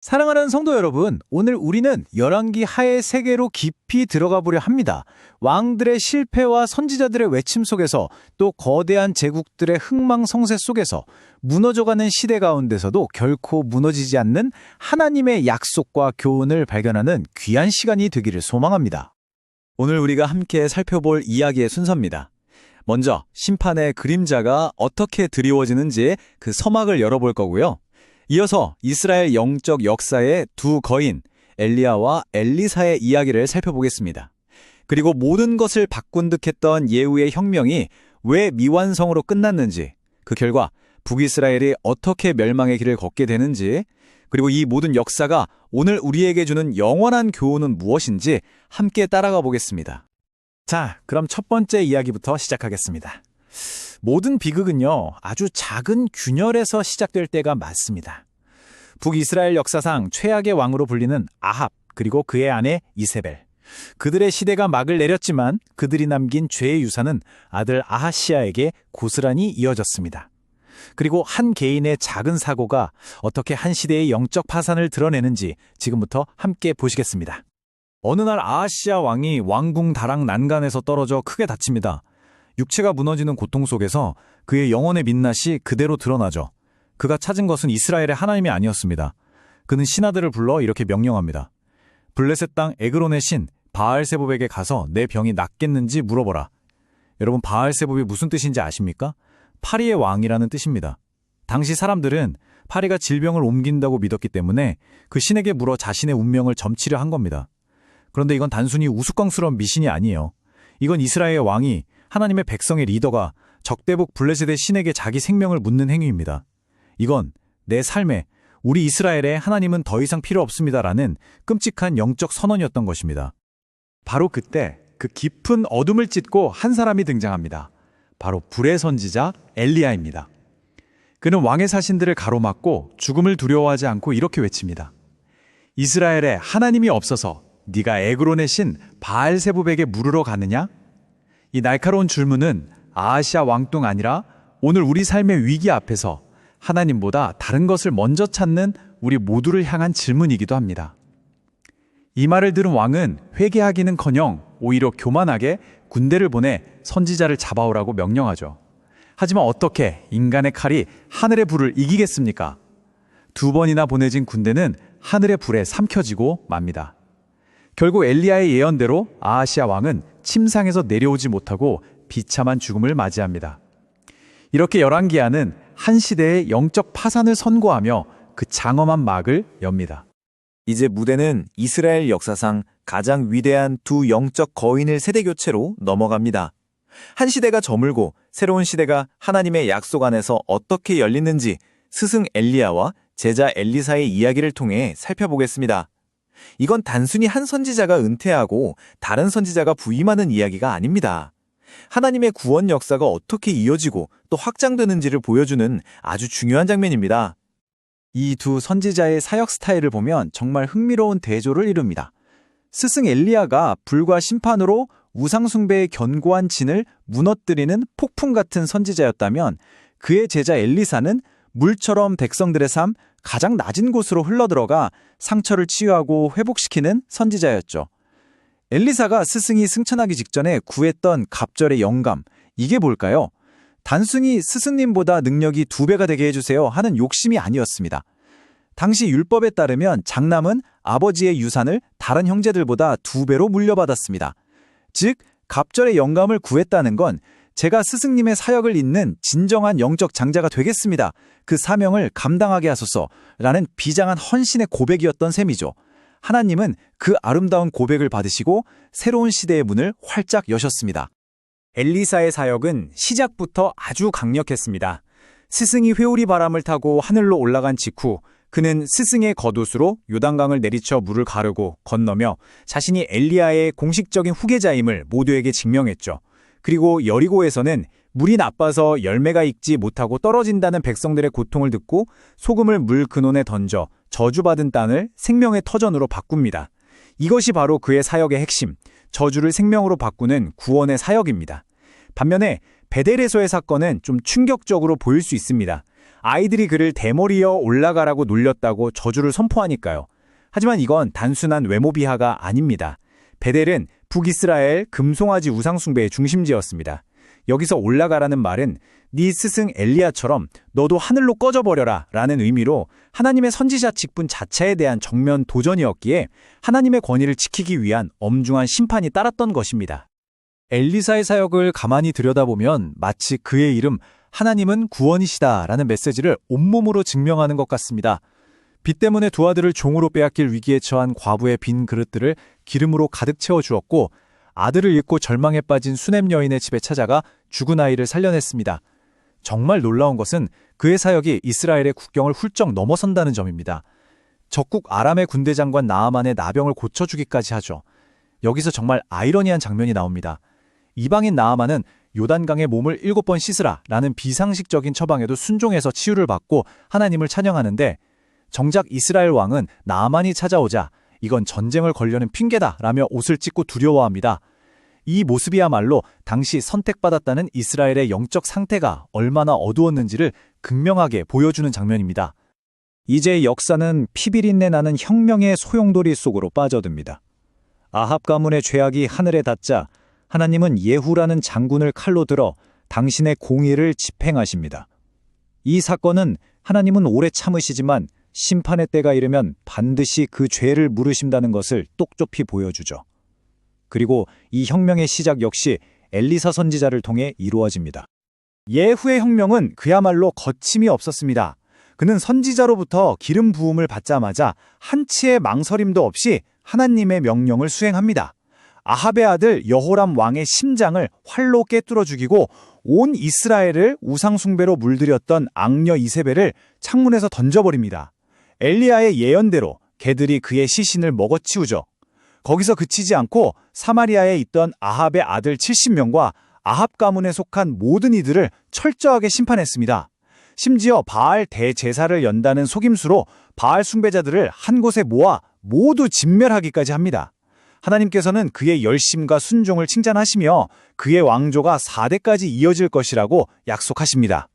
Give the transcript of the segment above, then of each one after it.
사랑하는 성도 여러분, 오늘 우리는 열왕기 하의 세계로 깊이 들어가 보려 합니다. 왕들의 실패와 선지자들의 외침 속에서 또 거대한 제국들의 흥망성쇠 속에서 무너져가는 시대 가운데서도 결코 무너지지 않는 하나님의 약속과 교훈을 발견하는 귀한 시간이 되기를 소망합니다. 오늘 우리가 함께 살펴볼 이야기의 순서입니다. 먼저 심판의 그림자가 어떻게 드리워지는지 그 서막을 열어볼 거고요. 이어서 이스라엘 영적 역사의 두 거인 엘리야와 엘리사의 이야기를 살펴보겠습니다. 그리고 모든 것을 바꾼 듯했던 예후의 혁명이 왜 미완성으로 끝났는지, 그 결과 북이스라엘이 어떻게 멸망의 길을 걷게 되는지, 그리고 이 모든 역사가 오늘 우리에게 주는 영원한 교훈은 무엇인지 함께 따라가 보겠습니다. 자, 그럼 첫 번째 이야기부터 시작하겠습니다. 모든 비극은요, 아주 작은 균열에서 시작될 때가 많습니다. 북이스라엘 역사상 최악의 왕으로 불리는 아합, 그리고 그의 아내 이세벨. 그들의 시대가 막을 내렸지만 그들이 남긴 죄의 유산은 아들 아하시아에게 고스란히 이어졌습니다. 그리고 한 개인의 작은 사고가 어떻게 한 시대의 영적 파산을 드러내는지 지금부터 함께 보시겠습니다. 어느 날 아하시아 왕이 왕궁 다락 난간에서 떨어져 크게 다칩니다. 육체가 무너지는 고통 속에서 그의 영혼의 민낯이 그대로 드러나죠. 그가 찾은 것은 이스라엘의 하나님이 아니었습니다. 그는 신하들을 불러 이렇게 명령합니다. 블레셋 땅 에그론의 신 바알세봅에게 가서 내 병이 낫겠는지 물어보라. 여러분, 바알세봅이 무슨 뜻인지 아십니까? 파리의 왕이라는 뜻입니다. 당시 사람들은 파리가 질병을 옮긴다고 믿었기 때문에 그 신에게 물어 자신의 운명을 점치려 한 겁니다. 그런데 이건 단순히 우스꽝스러운 미신이 아니에요. 이건 이스라엘의 왕이 하나님의 백성의 리더가 적대국 블레셋의 신에게 자기 생명을 묻는 행위입니다. 이건 내 삶에 우리 이스라엘에 하나님은 더 이상 필요 없습니다라는 끔찍한 영적 선언이었던 것입니다. 바로 그때 그 깊은 어둠을 찢고 한 사람이 등장합니다. 바로 불의 선지자 엘리야입니다. 그는 왕의 사신들을 가로막고 죽음을 두려워하지 않고 이렇게 외칩니다. 이스라엘에 하나님이 없어서 네가 에그론의 신 바알세봅에게 물으러 가느냐? 이 날카로운 질문은 아하시아 왕뿐 아니라 오늘 우리 삶의 위기 앞에서 하나님보다 다른 것을 먼저 찾는 우리 모두를 향한 질문이기도 합니다. 이 말을 들은 왕은 회개하기는커녕 오히려 교만하게 군대를 보내 선지자를 잡아오라고 명령하죠. 하지만 어떻게 인간의 칼이 하늘의 불을 이기겠습니까? 2번이나 보내진 군대는 하늘의 불에 삼켜지고 맙니다. 결국 엘리야의 예언대로 아하시아 왕은 침상에서 내려오지 못하고 비참한 죽음을 맞이합니다. 이렇게 열왕기하는 한 시대의 영적 파산을 선고하며 그 장엄한 막을 엽니다. 이제 무대는 이스라엘 역사상 가장 위대한 두 영적 거인의 세대교체로 넘어갑니다. 한 시대가 저물고 새로운 시대가 하나님의 약속 안에서 어떻게 열리는지 스승 엘리야와 제자 엘리사의 이야기를 통해 살펴보겠습니다. 이건 단순히 한 선지자가 은퇴하고 다른 선지자가 부임하는 이야기가 아닙니다. 하나님의 구원 역사가 어떻게 이어지고 또 확장되는지를 보여주는 아주 중요한 장면입니다. 이 두 선지자의 사역 스타일을 보면 정말 흥미로운 대조를 이룹니다. 스승 엘리야가 불과 심판으로 우상숭배의 견고한 진을 무너뜨리는 폭풍 같은 선지자였다면 그의 제자 엘리사는 물처럼 백성들의 삶 가장 낮은 곳으로 흘러들어가 상처를 치유하고 회복시키는 선지자였죠. 엘리사가 스승이 승천하기 직전에 구했던 갑절의 영감, 이게 뭘까요? 단순히 스승님보다 능력이 2배가 되게 해주세요 하는 욕심이 아니었습니다. 당시 율법에 따르면 장남은 아버지의 유산을 다른 형제들보다 2배로 물려받았습니다. 즉, 갑절의 영감을 구했다는 건 제가 스승님의 사역을 잇는 진정한 영적 장자가 되겠습니다. 그 사명을 감당하게 하소서 라는 비장한 헌신의 고백이었던 셈이죠. 하나님은 그 아름다운 고백을 받으시고 새로운 시대의 문을 활짝 여셨습니다. 엘리사의 사역은 시작부터 아주 강력했습니다. 스승이 회오리 바람을 타고 하늘로 올라간 직후 그는 스승의 겉옷으로 요단강을 내리쳐 물을 가르고 건너며 자신이 엘리야의 공식적인 후계자임을 모두에게 증명했죠. 그리고 여리고에서는 물이 나빠서 열매가 익지 못하고 떨어진다는 백성들의 고통을 듣고 소금을 물 근원에 던져 저주받은 땅을 생명의 터전으로 바꿉니다. 이것이 바로 그의 사역의 핵심, 저주를 생명으로 바꾸는 구원의 사역입니다. 반면에 베델에서의 사건은 좀 충격적으로 보일 수 있습니다. 아이들이 그를 대머리여 올라가라고 놀렸다고 저주를 선포하니까요. 하지만 이건 단순한 외모 비하가 아닙니다. 베델은 북이스라엘 금송아지 우상숭배의 중심지였습니다. 여기서 올라가라는 말은 네 스승 엘리야처럼 너도 하늘로 꺼져버려라 라는 의미로 하나님의 선지자 직분 자체에 대한 정면 도전이었기에 하나님의 권위를 지키기 위한 엄중한 심판이 따랐던 것입니다. 엘리사의 사역을 가만히 들여다보면 마치 그의 이름 하나님은 구원이시다 라는 메시지를 온몸으로 증명하는 것 같습니다. 빚 때문에 두 아들을 종으로 빼앗길 위기에 처한 과부의 빈 그릇들을 기름으로 가득 채워주었고 아들을 잃고 절망에 빠진 수넴 여인의 집에 찾아가 죽은 아이를 살려냈습니다. 정말 놀라운 것은 그의 사역이 이스라엘의 국경을 훌쩍 넘어선다는 점입니다. 적국 아람의 군대 장관 나아만의 나병을 고쳐주기까지 하죠. 여기서 정말 아이러니한 장면이 나옵니다. 이방인 나아만은 요단강에 몸을 7번 씻으라 라는 비상식적인 처방에도 순종해서 치유를 받고 하나님을 찬양하는데 정작 이스라엘 왕은 나아만이 찾아오자 이건 전쟁을 걸려는 핑계다 라며 옷을 찢고 두려워합니다. 이 모습이야말로 당시 선택받았다는 이스라엘의 영적 상태가 얼마나 어두웠는지를 극명하게 보여주는 장면입니다. 이제 역사는 피비린내 나는 혁명의 소용돌이 속으로 빠져듭니다. 아합 가문의 죄악이 하늘에 닿자 하나님은 예후라는 장군을 칼로 들어 당신의 공의를 집행하십니다. 이 사건은 하나님은 오래 참으시지만 심판의 때가 이르면 반드시 그 죄를 물으신다는 것을 똑똑히 보여주죠. 그리고 이 혁명의 시작 역시 엘리사 선지자를 통해 이루어집니다. 예후의 혁명은 그야말로 거침이 없었습니다. 그는 선지자로부터 기름 부음을 받자마자 한치의 망설임도 없이 하나님의 명령을 수행합니다. 아합의 아들 여호람 왕의 심장을 활로 꿰뚫어 죽이고 온 이스라엘을 우상숭배로 물들였던 악녀 이세벨을 창문에서 던져버립니다. 엘리야의 예언대로 개들이 그의 시신을 먹어치우죠. 거기서 그치지 않고 사마리아에 있던 아합의 아들 70명과 아합 가문에 속한 모든 이들을 철저하게 심판했습니다. 심지어 바알 대제사를 연다는 속임수로 바알 숭배자들을 한 곳에 모아 모두 진멸하기까지 합니다. 하나님께서는 그의 열심과 순종을 칭찬하시며 그의 왕조가 4대까지 이어질 것이라고 약속하십니다.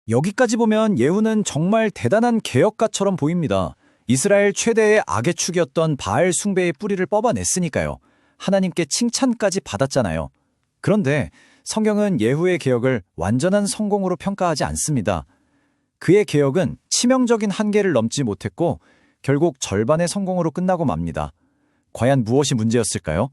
여기까지 보면 예후는 정말 대단한 개혁가처럼 보입니다. 이스라엘 최대의 악의 축이었던 바알 숭배의 뿌리를 뽑아냈으니까요. 하나님께 칭찬까지 받았잖아요. 그런데 성경은 예후의 개혁을 완전한 성공으로 평가하지 않습니다. 그의 개혁은 치명적인 한계를 넘지 못했고 결국 절반의 성공으로 끝나고 맙니다. 과연 무엇이 문제였을까요?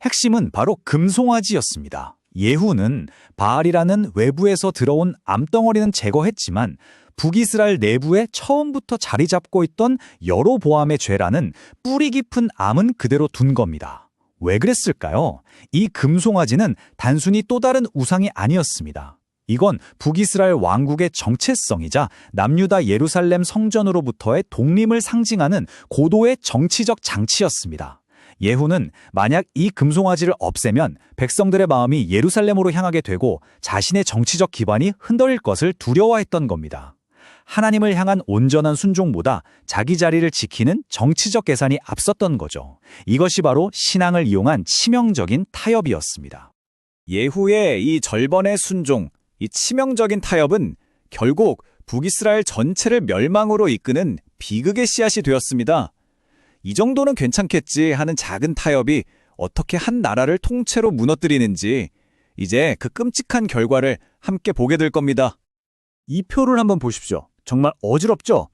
핵심은 바로 금송아지였습니다. 예후는 바알이라는 외부에서 들어온 암덩어리는 제거했지만 북이스라엘 내부에 처음부터 자리 잡고 있던 여로보암의 죄라는 뿌리 깊은 암은 그대로 둔 겁니다. 왜 그랬을까요? 이 금송아지는 단순히 또 다른 우상이 아니었습니다. 이건 북이스라엘 왕국의 정체성이자 남유다 예루살렘 성전으로부터의 독립을 상징하는 고도의 정치적 장치였습니다. 예후는 만약 이 금송아지를 없애면 백성들의 마음이 예루살렘으로 향하게 되고 자신의 정치적 기반이 흔들릴 것을 두려워했던 겁니다. 하나님을 향한 온전한 순종보다 자기 자리를 지키는 정치적 계산이 앞섰던 거죠. 이것이 바로 신앙을 이용한 치명적인 타협이었습니다. 예후의 이 절번의 순종, 이 치명적인 타협은 결국 북이스라엘 전체를 멸망으로 이끄는 비극의 씨앗이 되었습니다. 이 정도는 괜찮겠지 하는 작은 타협이 어떻게 한 나라를 통째로 무너뜨리는지 이제 그 끔찍한 결과를 함께 보게 될 겁니다. 이 표를 한번 보십시오. 정말 어지럽죠?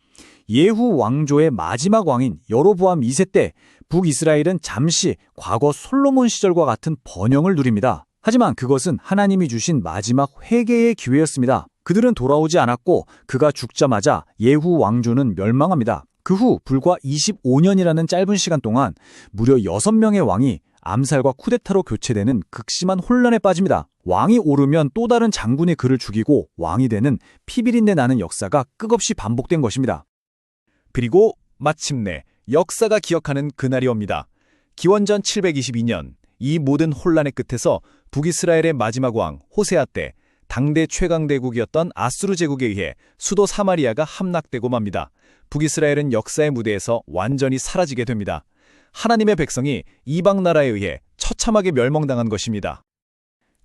예후 왕조의 마지막 왕인 여로보암 2세 때 북이스라엘은 잠시 과거 솔로몬 시절과 같은 번영을 누립니다. 하지만 그것은 하나님이 주신 마지막 회개의 기회였습니다. 그들은 돌아오지 않았고 그가 죽자마자 예후 왕조는 멸망합니다. 그 후 불과 25년이라는 짧은 시간 동안 무려 6명의 왕이 암살과 쿠데타로 교체되는 극심한 혼란에 빠집니다. 왕이 오르면 또 다른 장군이 그를 죽이고 왕이 되는 피비린내 나는 역사가 끝없이 반복된 것입니다. 그리고 마침내 역사가 기억하는 그날이 옵니다. 기원전 722년 이 모든 혼란의 끝에서 북이스라엘의 마지막 왕 호세아 때 당대 최강대국이었던 아수르 제국에 의해 수도 사마리아가 함락되고 맙니다. 북이스라엘은 역사의 무대에서 완전히 사라지게 됩니다. 하나님의 백성이 이방 나라에 의해 처참하게 멸망당한 것입니다.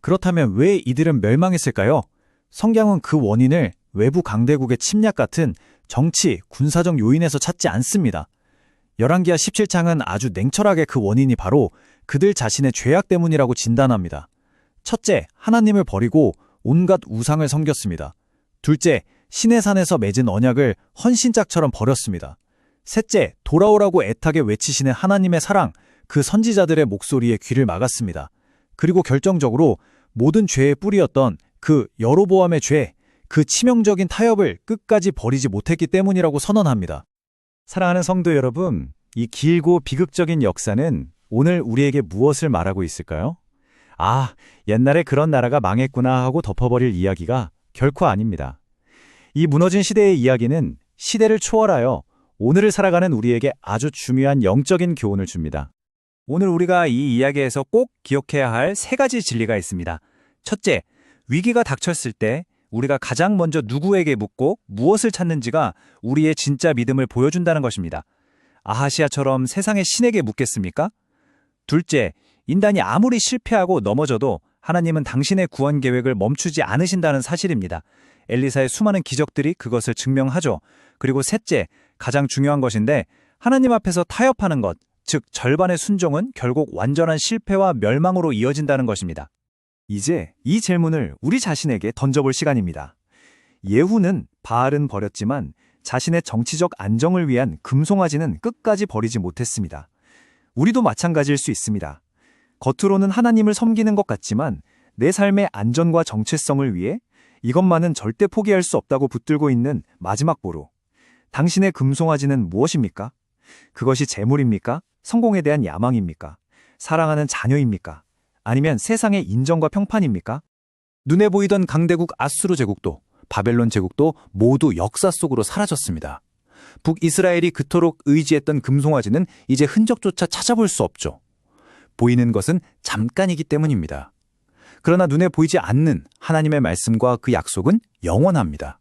그렇다면 왜 이들은 멸망했을까요? 성경은 그 원인을 외부 강대국의 침략 같은 정치, 군사적 요인에서 찾지 않습니다. 열왕기하 17장은 아주 냉철하게 그 원인이 바로 그들 자신의 죄악 때문이라고 진단합니다. 첫째, 하나님을 버리고 온갖 우상을 섬겼습니다. 둘째, 시내산에서 맺은 언약을 헌신짝처럼 버렸습니다. 셋째, 돌아오라고 애타게 외치시는 하나님의 사랑, 그 선지자들의 목소리에 귀를 막았습니다. 그리고 결정적으로 모든 죄의 뿌리였던 그 여로보암의 죄, 그 치명적인 타협을 끝까지 버리지 못했기 때문이라고 선언합니다. 사랑하는 성도 여러분, 이 길고 비극적인 역사는 오늘 우리에게 무엇을 말하고 있을까요? 아, 옛날에 그런 나라가 망했구나 하고 덮어버릴 이야기가 결코 아닙니다. 이 무너진 시대의 이야기는 시대를 초월하여 오늘을 살아가는 우리에게 아주 중요한 영적인 교훈을 줍니다. 오늘 우리가 이 이야기에서 꼭 기억해야 할 세 가지 진리가 있습니다. 첫째, 위기가 닥쳤을 때 우리가 가장 먼저 누구에게 묻고 무엇을 찾는지가 우리의 진짜 믿음을 보여준다는 것입니다. 아하시아처럼 세상의 신에게 묻겠습니까? 둘째, 인간이 아무리 실패하고 넘어져도 하나님은 당신의 구원 계획을 멈추지 않으신다는 사실입니다. 엘리사의 수많은 기적들이 그것을 증명하죠. 그리고 셋째, 가장 중요한 것인데 하나님 앞에서 타협하는 것, 즉 절반의 순종은 결국 완전한 실패와 멸망으로 이어진다는 것입니다. 이제 이 질문을 우리 자신에게 던져볼 시간입니다. 예후는 바알은 버렸지만 자신의 정치적 안정을 위한 금송아지는 끝까지 버리지 못했습니다. 우리도 마찬가지일 수 있습니다. 겉으로는 하나님을 섬기는 것 같지만 내 삶의 안전과 정체성을 위해 이것만은 절대 포기할 수 없다고 붙들고 있는 마지막 보루. 당신의 금송아지는 무엇입니까? 그것이 재물입니까? 성공에 대한 야망입니까? 사랑하는 자녀입니까? 아니면 세상의 인정과 평판입니까? 눈에 보이던 강대국 아수르 제국도 바벨론 제국도 모두 역사 속으로 사라졌습니다. 북이스라엘이 그토록 의지했던 금송아지는 이제 흔적조차 찾아볼 수 없죠. 보이는 것은 잠깐이기 때문입니다. 그러나 눈에 보이지 않는 하나님의 말씀과 그 약속은 영원합니다.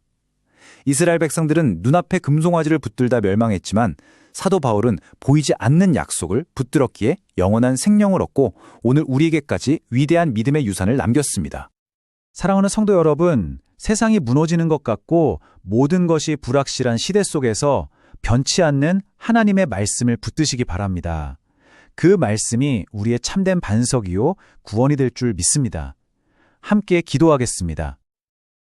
이스라엘 백성들은 눈앞에 금송아지를 붙들다 멸망했지만 사도 바울은 보이지 않는 약속을 붙들었기에 영원한 생명을 얻고 오늘 우리에게까지 위대한 믿음의 유산을 남겼습니다. 사랑하는 성도 여러분, 세상이 무너지는 것 같고 모든 것이 불확실한 시대 속에서 변치 않는 하나님의 말씀을 붙드시기 바랍니다. 그 말씀이 우리의 참된 반석이요 구원이 될 줄 믿습니다. 함께 기도하겠습니다.